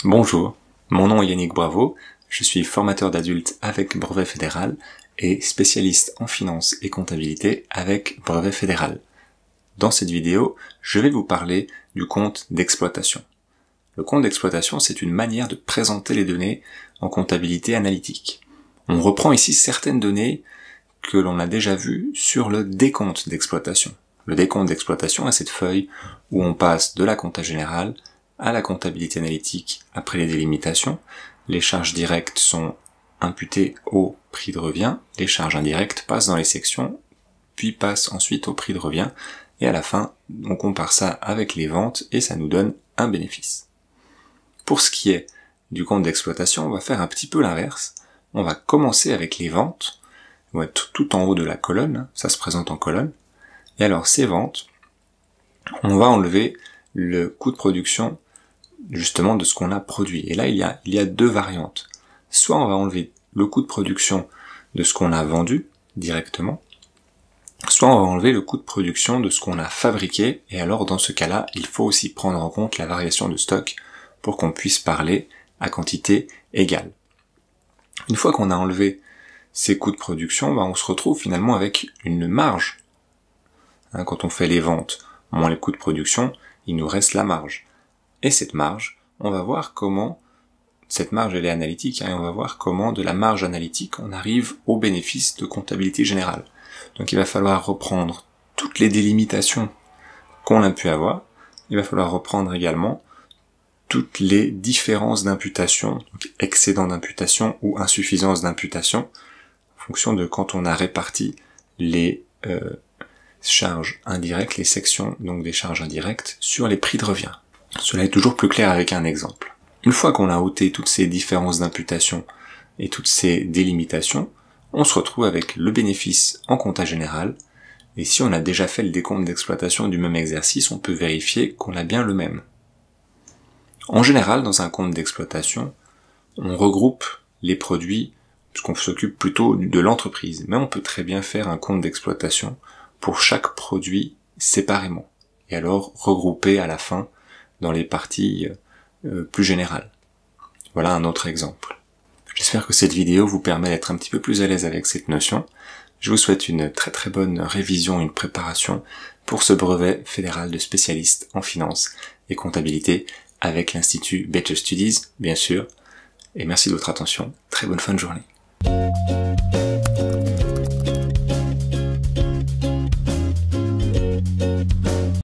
Bonjour, mon nom est Yannick Bravo, je suis formateur d'adultes avec brevet fédéral et spécialiste en finance et comptabilité avec brevet fédéral. Dans cette vidéo, je vais vous parler du compte d'exploitation. Le compte d'exploitation, c'est une manière de présenter les données en comptabilité analytique. On reprend ici certaines données que l'on a déjà vues sur le décompte d'exploitation. Le décompte d'exploitation est cette feuille où on passe de la compta générale à la comptabilité analytique après les délimitations. Les charges directes sont imputées au prix de revient, les charges indirectes passent dans les sections, puis passent ensuite au prix de revient, et à la fin, on compare ça avec les ventes et ça nous donne un bénéfice. Pour ce qui est du compte d'exploitation, on va faire un petit peu l'inverse. On va commencer avec les ventes, on va être tout en haut de la colonne, ça se présente en colonne, et alors ces ventes, on va enlever le coût de production justement de ce qu'on a produit. Et là, il y a deux variantes. Soit on va enlever le coût de production de ce qu'on a vendu directement, soit on va enlever le coût de production de ce qu'on a fabriqué, et alors dans ce cas-là, il faut aussi prendre en compte la variation de stock pour qu'on puisse parler à quantité égale. Une fois qu'on a enlevé ces coûts de production, on se retrouve finalement avec une marge. Quand on fait les ventes moins les coûts de production, il nous reste la marge. Et cette marge, on va voir comment, cette marge elle est analytique, et on va voir comment de la marge analytique on arrive au bénéfice de comptabilité générale. Donc il va falloir reprendre toutes les délimitations qu'on a pu avoir, il va falloir reprendre également toutes les différences d'imputation, donc excédent d'imputation ou insuffisance d'imputation, en fonction de quand on a réparti les charges indirectes, les sections donc des charges indirectes sur les prix de revient. Cela est toujours plus clair avec un exemple. Une fois qu'on a ôté toutes ces différences d'imputation et toutes ces délimitations, on se retrouve avec le bénéfice en compta général, et si on a déjà fait le décompte d'exploitation du même exercice, on peut vérifier qu'on a bien le même. En général, dans un compte d'exploitation, on regroupe les produits, puisqu'on s'occupe plutôt de l'entreprise, mais on peut très bien faire un compte d'exploitation pour chaque produit séparément, et alors regrouper à la fin dans les parties plus générales. Voilà un autre exemple. J'espère que cette vidéo vous permet d'être un petit peu plus à l'aise avec cette notion. Je vous souhaite une très très bonne révision, une préparation pour ce brevet fédéral de spécialiste en finance et comptabilité avec l'Institut Better Studies, bien sûr. Et merci de votre attention. Très bonne fin de journée.